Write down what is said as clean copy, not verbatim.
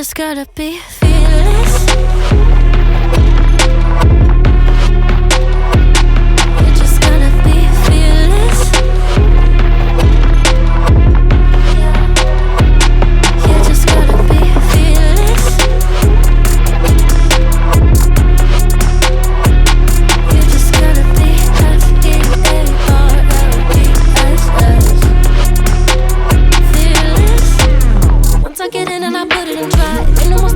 just gotta be fearless. You just gotta be fearless. You just gotta be fearless. You just gotta be fearless. Once I get in and I put it in try, ain't no more